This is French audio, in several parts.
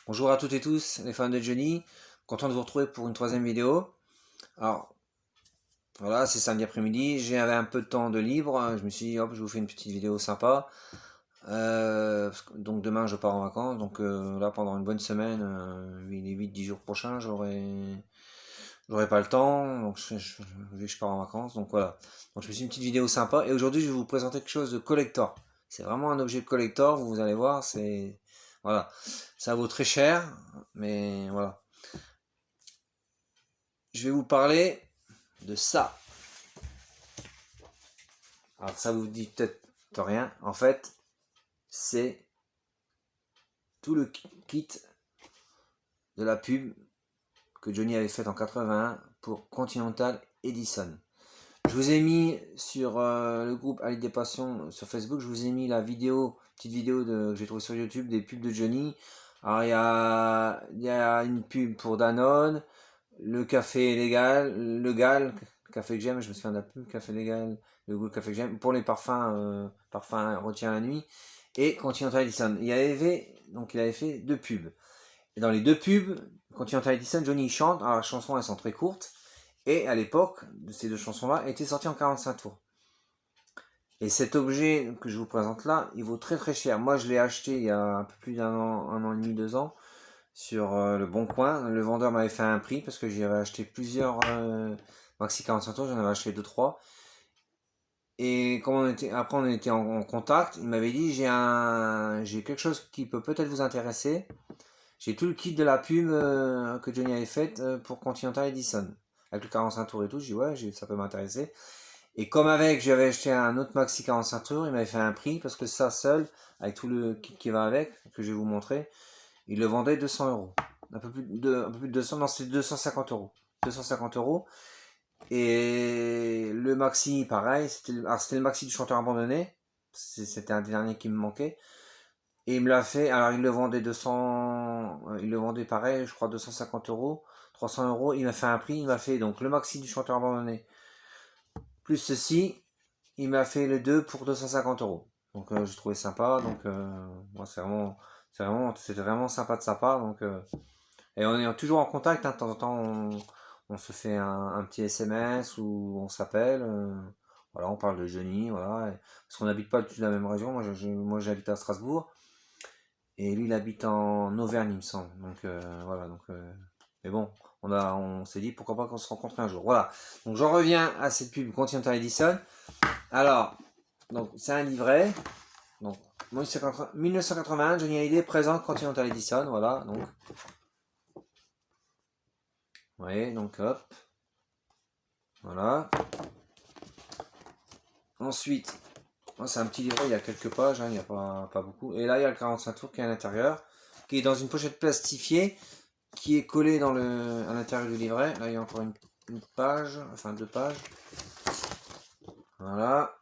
Bonjour à toutes et tous, les fans de Johnny. Content de vous retrouver pour une troisième vidéo. Alors, voilà, c'est samedi après-midi. J'avais un peu de temps de libre. Je me suis dit, hop, je vous fais une petite vidéo sympa. Donc demain, je pars en vacances. Donc là, pendant une bonne semaine, les 8-10 jours prochains, j'aurai pas le temps. Donc vu que je pars en vacances. Donc voilà. Donc je me suis une petite vidéo sympa. Et aujourd'hui, je vais vous présenter quelque chose de collector. C'est vraiment un objet de collector. Vous allez voir, c'est... Voilà. Ça vaut très cher. Mais voilà. Je vais vous parler de ça. Alors ça vous dit peut-être rien. En fait, c'est tout le kit de la pub que Johnny avait faite en 81 pour Continental Edison. Je vous ai mis sur le groupe Ali des Passions sur Facebook, je vous ai mis la vidéo, petite vidéo que j'ai trouvée sur YouTube des pubs de Johnny. Alors il y a une pub pour Danone, le café légal, le Gal, café que j'aime, je me souviens de la pub, café légal, le goût café que j'aime, pour les parfums, parfums retient la nuit, et Continental Edison. Il avait fait deux pubs. Et dans les deux pubs, Continental Edison, Johnny chante, alors les chansons elles sont très courtes, et à l'époque, ces deux chansons-là étaient sorties en 45 tours. Et cet objet que je vous présente là, il vaut très très cher. Moi je l'ai acheté il y a un peu plus un an et demi, 2 ans, sur le Bon Coin. Le vendeur m'avait fait un prix parce que j'avais acheté plusieurs maxi 45 tours, j'en avais acheté 2-3. Et après on était en contact, il m'avait dit j'ai quelque chose qui peut peut-être vous intéresser. J'ai tout le kit de la pub que Johnny avait faite pour Continental Edison. Avec le 45 tours et tout, je dis ouais, ça peut m'intéresser. Et comme avec, j'avais acheté un autre maxi 45 tours, il m'avait fait un prix parce que ça seul, avec tout le kit qui va avec, que je vais vous montrer, il le vendait 200 euros. Un peu plus de 200, non, c'était 250 euros. 250 euros. Et le maxi, pareil, c'était le maxi du chanteur abandonné. C'était un des derniers qui me manquait. Et il me l'a fait, alors il le vendait 200, il le vendait pareil, je crois 250 euros, 300 euros. Il m'a fait un prix, il m'a fait donc le maxi du chanteur abandonné. Plus ceci, il m'a fait le 2 pour 250 euros. Donc j'ai trouvé sympa, donc moi c'était vraiment sympa de sa part. Donc, et on est toujours en contact, hein, de temps en temps on se fait un petit SMS ou on s'appelle. Voilà, on parle de Johnny, voilà. Parce qu'on n'habite pas tous dans la même région. Moi j'habite à Strasbourg et lui il habite en Auvergne, il me semble. Donc voilà, mais bon, on s'est dit pourquoi pas qu'on se rencontre un jour. Voilà. Donc j'en reviens à cette pub Continental Edison. Alors, donc c'est un livret. Donc 1981, Johnny Hallyday présente Continental Edison. Voilà, donc. Vous voyez, donc hop. Voilà. Ensuite, c'est un petit livret, il y a quelques pages, hein, il n'y a pas beaucoup. Et là, il y a le 45 tours qui est à l'intérieur, qui est dans une pochette plastifiée, qui est collée à l'intérieur du livret. Là, il y a encore une page, enfin 2 pages. Voilà.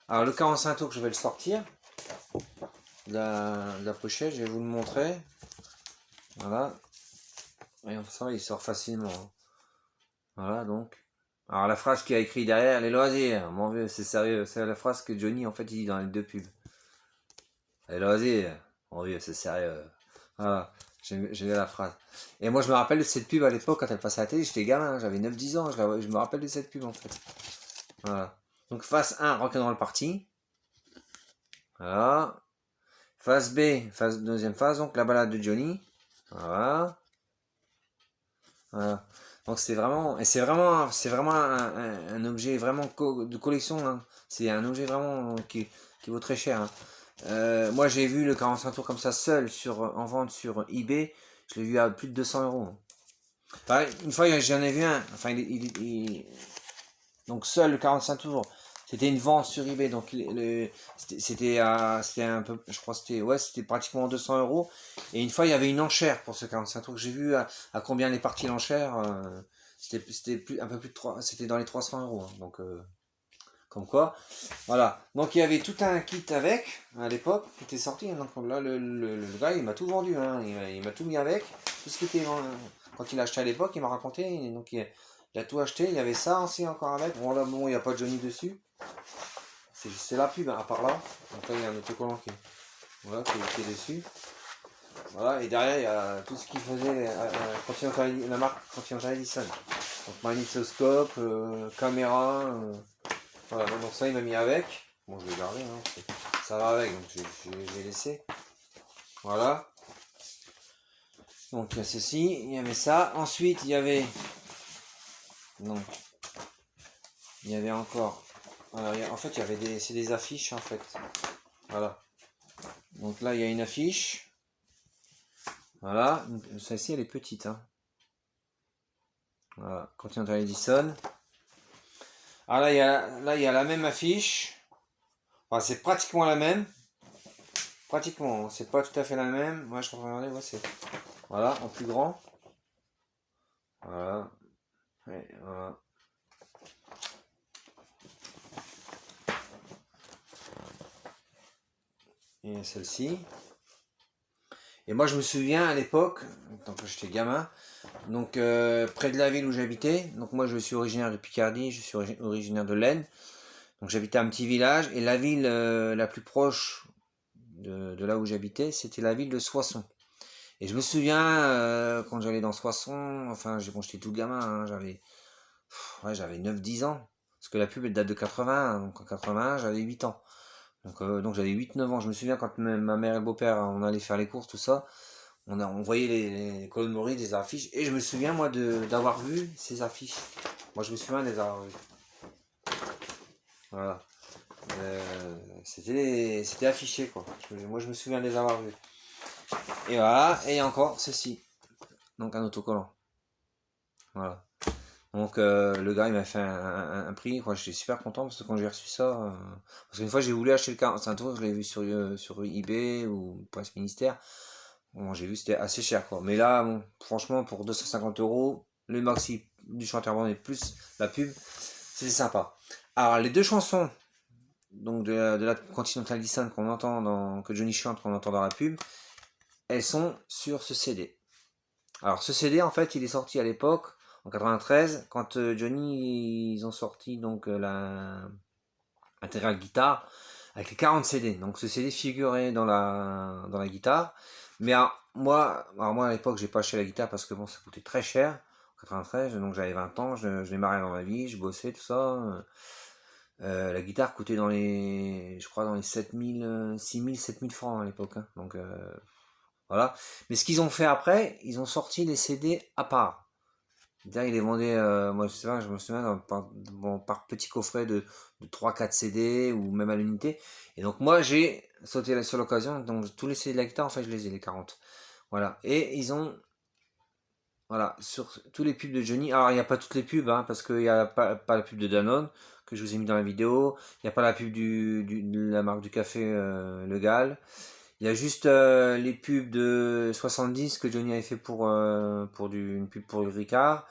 Alors, le 45 tours, je vais le sortir de la pochette, je vais vous le montrer. Voilà. Et ça, il sort facilement. Voilà, donc. Alors, la phrase qu'il a écrit derrière, les loisirs. Mon vieux, c'est sérieux. C'est la phrase que Johnny, en fait, il dit dans les deux pubs. Les loisirs. Mon vieux, c'est sérieux. Voilà. J'ai la phrase. Et moi, je me rappelle de cette pub à l'époque, quand elle passait à la télé, j'étais gamin, j'avais 9-10 ans. Je me rappelle de cette pub, en fait. Voilà. Donc, phase 1, Rock'n'Roll Party. Voilà. Phase B, deuxième phase, donc la balade de Johnny. Voilà. Voilà. Donc c'est vraiment un objet vraiment de collection, hein. C'est un objet vraiment qui vaut très cher, hein. Moi j'ai vu le 45 tours comme ça seul en vente sur eBay, je l'ai vu à plus de 200 euros, hein. Enfin, une fois j'en ai vu un, enfin donc seul le 45 tours, c'était une vente sur eBay, donc c'était un peu, je crois que c'était pratiquement 200 euros. Et une fois il y avait une enchère pour ce 45 tours que j'ai vu à combien est partie l'enchère. Un peu plus de 3, c'était dans les 300 euros, hein. Donc comme quoi, voilà. Donc il y avait tout un kit avec à l'époque qui était sorti, hein. Donc là le gars il m'a tout vendu, hein. Il m'a tout mis avec, tout ce qui était quand il a acheté à l'époque, il m'a raconté. Donc il a tout acheté, il y avait ça aussi encore avec. Bon là bon, il n'y a pas de Johnny dessus. C'est la pub, hein, à part là. Donc là il y a un autocollant voilà, qui est dessus. Voilà, et derrière, il y a tout ce qu'il faisait, la marque Continental Edison. Donc magnétoscope, caméra, voilà, donc ça il m'a mis avec. Bon, je l'ai gardé, hein, ça va avec, donc j'ai laissé. Voilà. Donc il y a ceci, il y avait ça. Ensuite, il y avait. Non. Il y avait encore. Alors, en fait, il y avait c'est des affiches en fait. Voilà. Donc là, il y a une affiche. Voilà. Celle-ci, elle est petite. Hein. Voilà. Continental Edison. Ah là, il y a la même affiche. Enfin, c'est pratiquement la même. Pratiquement. C'est pas tout à fait la même. Moi, je peux regarder. Ouais, c'est. Voilà, en plus grand. Voilà. Ouais, voilà. Et celle-ci. Et moi, je me souviens à l'époque, quand j'étais gamin, donc près de la ville où j'habitais. Donc moi, je suis originaire de Picardie, je suis originaire de l'Aisne. Donc j'habitais un petit village et la ville la plus proche de là où j'habitais, c'était la ville de Soissons. Et je me souviens quand j'allais dans Soissons, enfin bon, j'étais tout gamin, hein, j'avais 9-10 ans. Parce que la pub elle date de 80, hein, donc en 80 j'avais 8 ans. Donc j'avais 8-9 ans. Je me souviens quand ma mère et le beau-père, on allait faire les courses, tout ça, on voyait les colonnes Maurice, des affiches. Et je me souviens moi d'avoir vu ces affiches. Moi je me souviens de les avoir vues. Voilà. C'était affiché quoi. Moi je me souviens de les avoir vus. Et voilà, et encore ceci. Donc un autocollant. Voilà. Donc le gars il m'a fait un prix, quoi. J'étais super content parce que quand j'ai reçu ça, parce qu'une fois j'ai voulu acheter le car, c'est un tour, je l'ai vu sur eBay ou Presse Ministère. Bon, j'ai vu c'était assez cher quoi. Mais là, bon, franchement pour 250 €, le maxi du chanteur band et plus la pub, c'est sympa. Alors les deux chansons donc de la Continental Edison qu'on entend que Johnny chante, qu'on entend dans la pub, elles sont sur ce CD. Alors ce CD en fait il est sorti à l'époque en 93 quand Johnny ils ont sorti donc la intégrale guitare avec les 40 CD. Donc ce CD figurait dans la guitare. Mais moi à l'époque j'ai pas acheté la guitare parce que bon ça coûtait très cher en 93, donc j'avais 20 ans, je démarrais dans la vie, je bossais tout ça. La guitare coûtait je crois dans les 7000, 6000, 7000 francs à l'époque. Hein. Donc voilà. Mais ce qu'ils ont fait après, ils ont sorti les CD à part. Ils les vendaient, moi je me souviens, par petit coffret de 3-4 CD ou même à l'unité. Et donc moi j'ai sauté sur l'occasion, donc tous les CD de la guitare, en fait je les ai, les 40. Voilà. Et ils ont, voilà, sur tous les pubs de Johnny, alors il n'y a pas toutes les pubs, hein, parce qu'il n'y a pas la pub de Danone, que je vous ai mis dans la vidéo, il n'y a pas la pub de la marque du café Le Gall. Il y a juste les pubs de 70 que Johnny avait fait pour une pub pour Ricard.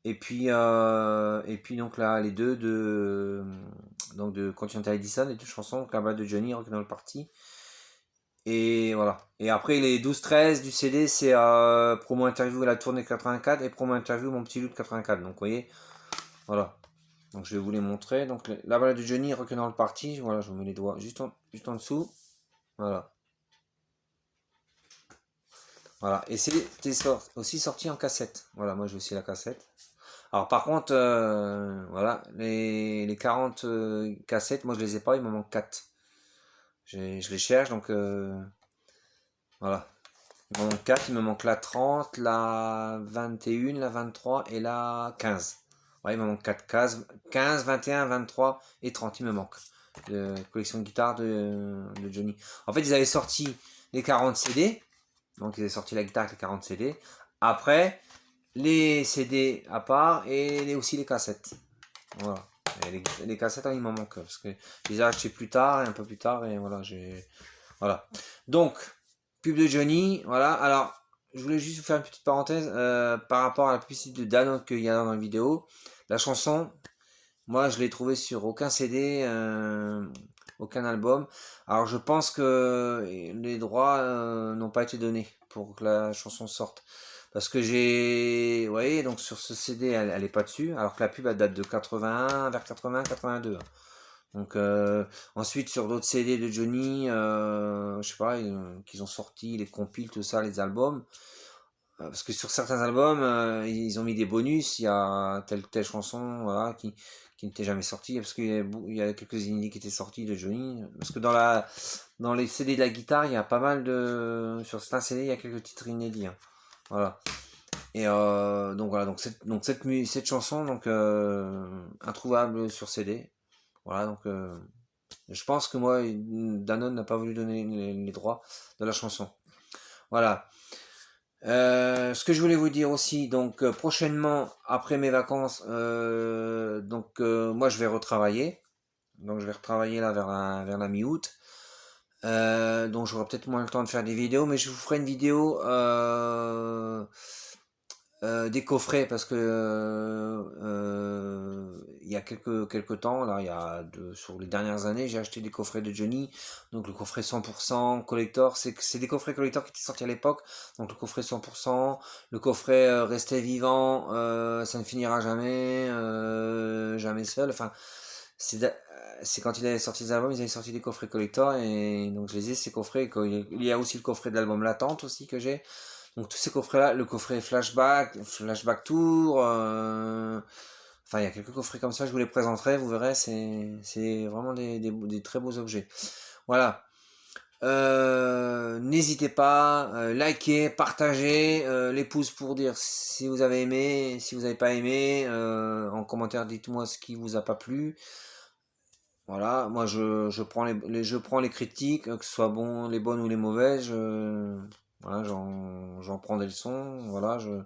Et puis donc là, les deux de Continental Edison, les deux chansons, donc là-bas de Johnny, Rock dans le Party. Et voilà. Et après, les 12-13 du CD, c'est promo interview à la tournée 84 et promo interview mon petit loup de 84. Donc vous voyez, voilà. Donc je vais vous les montrer. Donc la balade de Johnny, Rock dans le Party, voilà, je vous mets les doigts juste en dessous. Voilà. Voilà. Et c'était aussi sorti en cassette. Voilà, moi j'ai aussi la cassette. Alors par contre, voilà, les 40 cassettes, moi je les ai pas, il me manque 4. Je les cherche, donc voilà. Il me manque 4, il me manque la 30, la 21, la 23 et la 15. Ouais, il me manque 4 cases. 15, 21, 23 et 30, il me manque. De collection de guitare de Johnny. En fait, ils avaient sorti les 40 CD. Donc ils avaient sorti la guitare avec les 40 CD. Après, les CD à part et aussi les cassettes. Voilà. Et les cassettes, il m'en manque parce que je les ai achetées plus tard et un peu plus tard et voilà, voilà. Donc, pub de Johnny, voilà. Alors, je voulais juste vous faire une petite parenthèse par rapport à la publicité de Danone qu'il y a dans la vidéo. La chanson, moi, je l'ai trouvée sur aucun CD, aucun album. Alors, je pense que les droits n'ont pas été donnés pour que la chanson sorte. Parce que vous voyez, donc sur ce CD, elle est pas dessus, alors que la pub, elle date de 81, vers 80, 82. Donc ensuite sur d'autres CD de Johnny, je sais pas, qu'ils ont sorti, les compiles, tout ça, les albums. Parce que sur certains albums, ils ont mis des bonus, il y a telle chanson, voilà, qui n'était jamais sortie, parce il y a quelques inédits qui étaient sortis de Johnny. Parce que dans les CD de la guitare, il y a pas mal de, sur certains CD, il y a quelques titres inédits, hein. Voilà. Et donc voilà, cette chanson, donc introuvable sur CD. Voilà, donc je pense que moi, Danone n'a pas voulu donner les droits de la chanson. Voilà. Ce que je voulais vous dire aussi, donc prochainement, après mes vacances, moi je vais retravailler. Donc je vais retravailler là vers la mi-août. Donc j'aurai peut-être moins le temps de faire des vidéos, mais je vous ferai une vidéo des coffrets parce que il y a quelques temps, là, sur les dernières années, j'ai acheté des coffrets de Johnny. Donc le coffret 100% collector, c'est des coffrets collector qui étaient sortis à l'époque. Donc le coffret 100%, le coffret Rester vivant, ça ne finira jamais, jamais seul. Enfin, c'est c'est quand il avait sorti les albums, ils avaient sorti des coffrets collector et donc je les ai ces coffrets. Il y a aussi le coffret de l'album Latente aussi que j'ai. Donc tous ces coffrets-là, le coffret Flashback Tour, enfin il y a quelques coffrets comme ça, je vous les présenterai, vous verrez, c'est vraiment des très beaux objets. Voilà. N'hésitez pas, likez, partagez, les pouces pour dire si vous avez aimé, si vous n'avez pas aimé, en commentaire dites-moi ce qui vous a pas plu. Voilà, moi je prends les critiques, que ce soit bon, les bonnes ou les mauvaises, voilà, j'en prends des leçons, voilà, je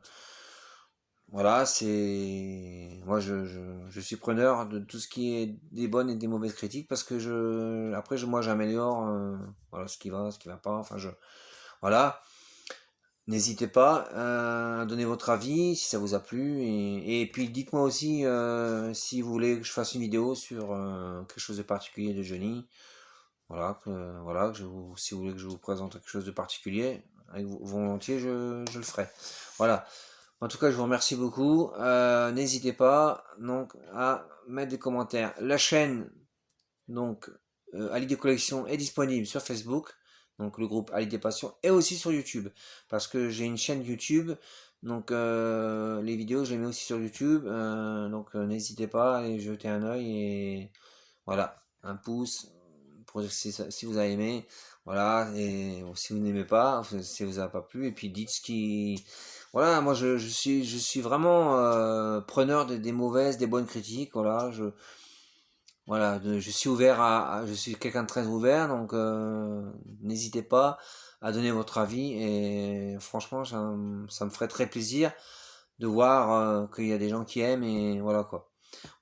suis preneur de tout ce qui est des bonnes et des mauvaises critiques parce que moi j'améliore, voilà, ce qui va pas, enfin voilà. N'hésitez pas à donner votre avis si ça vous a plu et puis dites-moi aussi si vous voulez que je fasse une vidéo sur quelque chose de particulier de Johnny. Voilà, si vous voulez que je vous présente quelque chose de particulier, avec volontiers je le ferai. Voilà. En tout cas, je vous remercie beaucoup. N'hésitez pas donc à mettre des commentaires. La chaîne donc Ali des collections est disponible sur Facebook, donc le groupe Ali des passions, et aussi sur YouTube, parce que j'ai une chaîne YouTube, donc les vidéos je les mets aussi sur YouTube, donc n'hésitez pas à aller jeter un œil et voilà, un pouce pour dire si vous avez aimé, voilà, et si vous n'aimez pas, si vous avez pas plu, et puis dites ce qui, voilà, moi je suis vraiment preneur des mauvaises, des bonnes critiques, voilà, je suis ouvert je suis quelqu'un de très ouvert, donc n'hésitez pas à donner votre avis et franchement, ça me ferait très plaisir de voir qu'il y a des gens qui aiment et voilà quoi.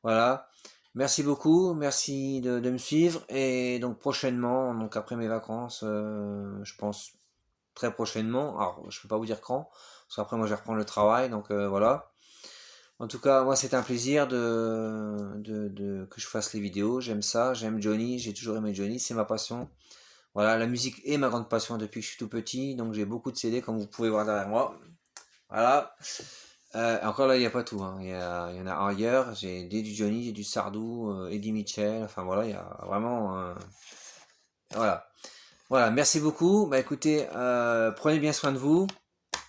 Voilà. Merci beaucoup, merci de me suivre et donc prochainement, donc après mes vacances, je pense très prochainement. Alors, je peux pas vous dire quand, parce qu'après moi je vais reprendre le travail, donc voilà. En tout cas, moi, c'est un plaisir que je fasse les vidéos. J'aime ça, j'aime Johnny, j'ai toujours aimé Johnny, c'est ma passion. Voilà, la musique est ma grande passion depuis que je suis tout petit, donc j'ai beaucoup de CD, comme vous pouvez voir derrière moi. Voilà. Encore là, il n'y a pas tout, hein. Il y en a ailleurs. J'ai du Johnny, j'ai du Sardou, Eddie Mitchell, enfin voilà, il y a vraiment. Voilà. Voilà, merci beaucoup. Bah écoutez, prenez bien soin de vous,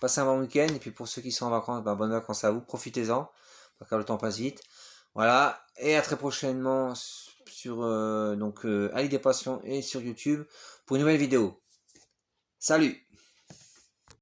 passez un bon week-end, et puis pour ceux qui sont en vacances, bah, bonnes vacances à vous, profitez-en, parce que le temps passe vite. Voilà, et à très prochainement sur Ali des Passions et sur YouTube pour une nouvelle vidéo. Salut!